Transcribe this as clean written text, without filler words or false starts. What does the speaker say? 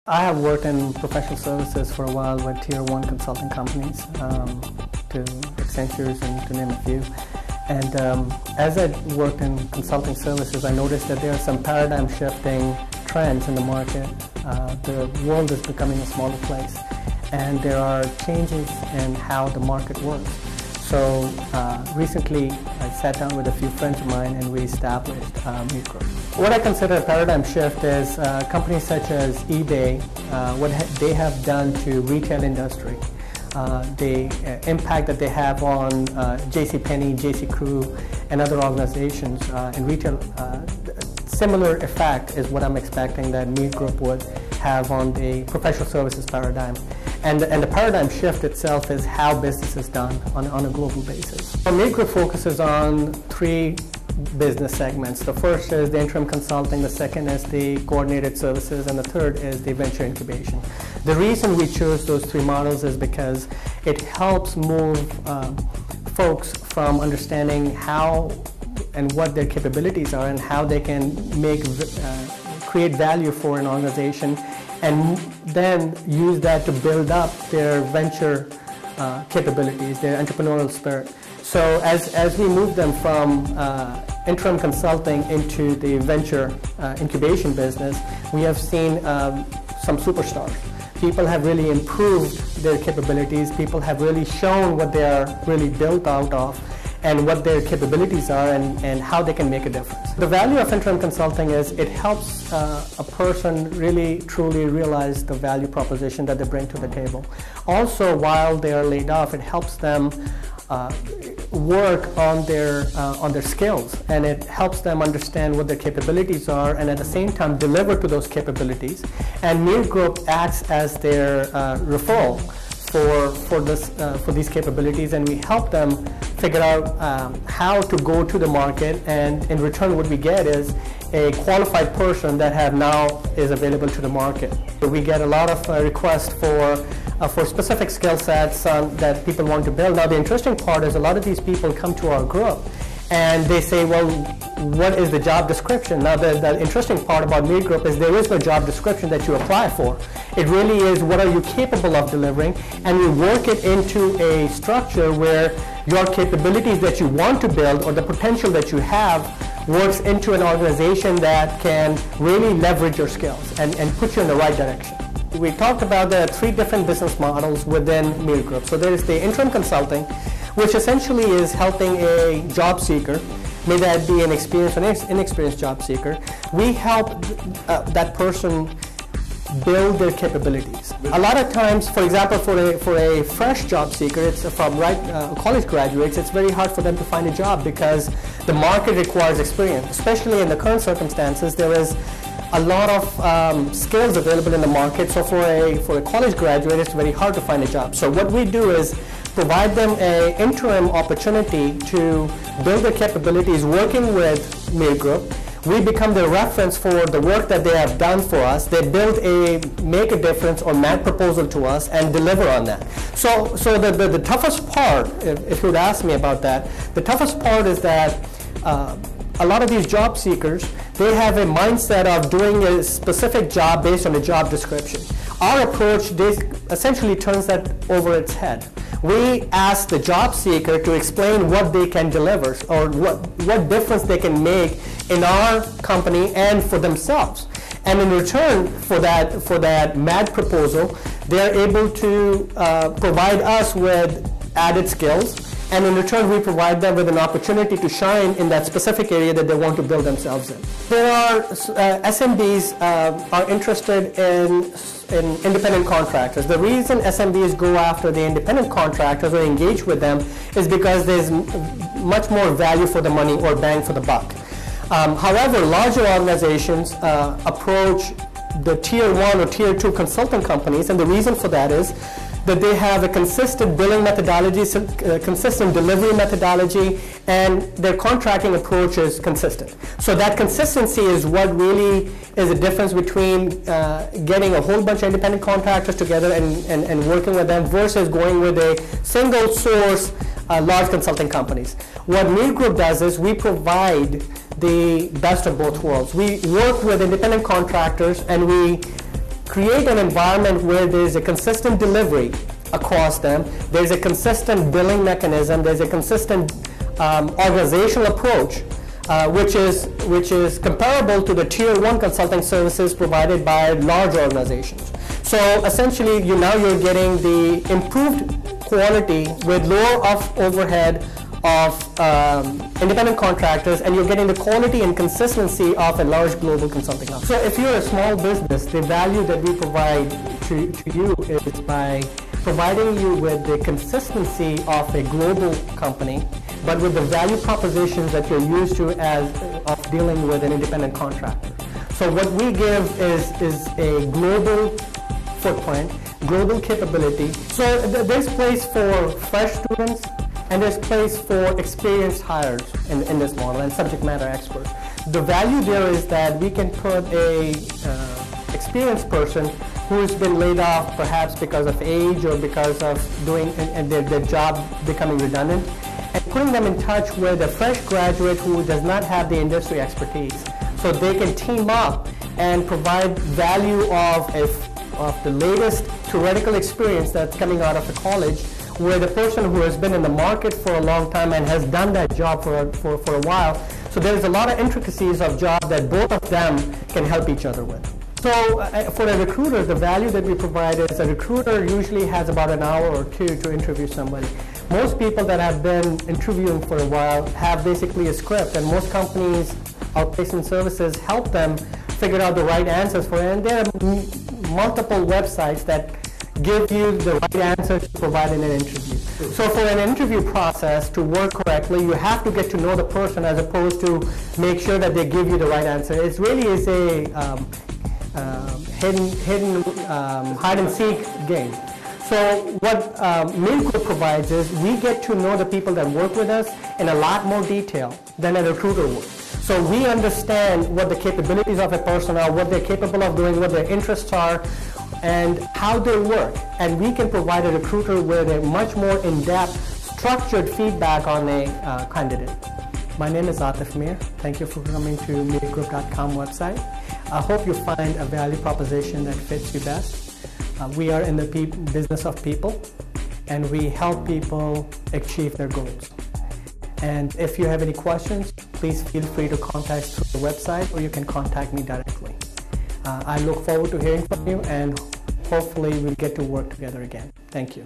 I have worked in professional services for a while with Tier 1 consulting companies, to Accentures and to name a few. And as I worked in consulting services, I noticed that there are some paradigm shifting trends in the market. The world is becoming a smaller place, and there are changes in how the market works. So recently I sat down with a few friends of mine and we established MirGroup. What I consider a paradigm shift is companies such as eBay, what they have done to retail industry, the impact that they have on JCPenney, JCCrew, and other organizations in retail. Similar effect is what I'm expecting that MirGroup would have on the professional services paradigm. And the paradigm shift itself is how business is done on a global basis. MirGroup focuses on three business segments. The first is the interim consulting, the second is the coordinated services, and the third is the venture incubation. The reason we chose those three models is because it helps move folks from understanding how and what their capabilities are and how they can create value for an organization, and then use that to build up their venture capabilities, their entrepreneurial spirit. So as we move them from interim consulting into the venture incubation business, we have seen some superstars. People have really improved their capabilities. People have really shown what they are really built out of, and what their capabilities are, and how they can make a difference. The value of interim consulting is it helps a person really truly realize the value proposition that they bring to the table. Also, while they are laid off, it helps them work on their skills, and it helps them understand what their capabilities are, and at the same time deliver to those capabilities. And MirGroup acts as their referral for these capabilities, and we help them figure out how to go to the market, and in return what we get is a qualified person that now is available to the market. We get a lot of requests for specific skill sets that people want to build. Now the interesting part is a lot of these people come to our group and they say, well, what is the job description? Now the interesting part about MirGroup is there is no job description that you apply for. It really is, what are you capable of delivering? And we work it into a structure where your capabilities that you want to build, or the potential that you have, works into an organization that can really leverage your skills and put you in the right direction. We talked about the three different business models within MirGroup. So there is the interim consulting, which essentially is helping a job seeker, may that be an experienced or inexperienced job seeker. We help that person build their capabilities. A lot of times, for example, for a fresh job seeker, it's from college graduates, it's very hard for them to find a job because the market requires experience. Especially in the current circumstances, there is a lot of skills available in the market. So for a college graduate, it's very hard to find a job. So what we do is provide them an interim opportunity to build their capabilities working with MirGroup. We become the reference for the work that they have done for us. They make a difference or MAT proposal to us and deliver on that. So the toughest part, if you would ask me about that, the toughest part is that a lot of these job seekers, they have a mindset of doing a specific job based on a job description. Our approach essentially turns that over its head. We ask the job seeker to explain what they can deliver, or what difference they can make in our company and for themselves. And in return for that MAD proposal, they're able to provide us with added skills, and in return we provide them with an opportunity to shine in that specific area that they want to build themselves in. There are SMBs are interested in independent contractors. The reason SMBs go after the independent contractors or engage with them is because there's much more value for the money or bang for the buck. However, larger organizations approach the Tier 1 or Tier 2 consulting companies, and the reason for that is that they have a consistent billing methodology, consistent delivery methodology, and their contracting approach is consistent. So that consistency is what really is the difference between getting a whole bunch of independent contractors together and working with them versus going with a single source large consulting companies. What MirGroup does is we provide the best of both worlds. We work with independent contractors and we create an environment where there's a consistent delivery across them, there's a consistent billing mechanism, there's a consistent organizational approach, which is comparable to the Tier 1 consulting services provided by large organizations. So essentially, you're getting the improved quality with lower overhead of independent contractors, and you're getting the quality and consistency of a large global consulting company. So if you're a small business, the value that we provide to you is by providing you with the consistency of a global company, but with the value propositions that you're used to of dealing with an independent contractor. So what we give is a global footprint, global capability. So there's place for fresh students, and there's place for experienced hires in this model, and subject matter experts. The value there is that we can put a experienced person who's been laid off perhaps because of age or because of doing their job becoming redundant, and putting them in touch with a fresh graduate who does not have the industry expertise, so they can team up and provide value of the latest theoretical experience that's coming out of the college, where the person who has been in the market for a long time and has done that job for a while. So there's a lot of intricacies of job that both of them can help each other with. So for a recruiter, the value that we provide is a recruiter usually has about an hour or two to interview somebody. Most people that have been interviewing for a while have basically a script, and most companies, outplacement services, help them figure out the right answers for it. And there are multiple websites that give you the right answers to provide in an interview. So for an interview process to work correctly, you have to get to know the person as opposed to make sure that they give you the right answer. It really is a hidden hide and seek game. So what MirGroup provides is we get to know the people that work with us in a lot more detail than a recruiter would. So we understand what the capabilities of a person are, what they're capable of doing, what their interests are, and how they work. And we can provide a recruiter with a much more in-depth, structured feedback on a candidate. My name is Atif Mir. Thank you for coming to MirGroup.com website. I hope you find a value proposition that fits you best. We are in the business of people, and we help people achieve their goals. And if you have any questions, please feel free to contact us through the website, or you can contact me directly. I look forward to hearing from you, and hopefully we'll get to work together again. Thank you.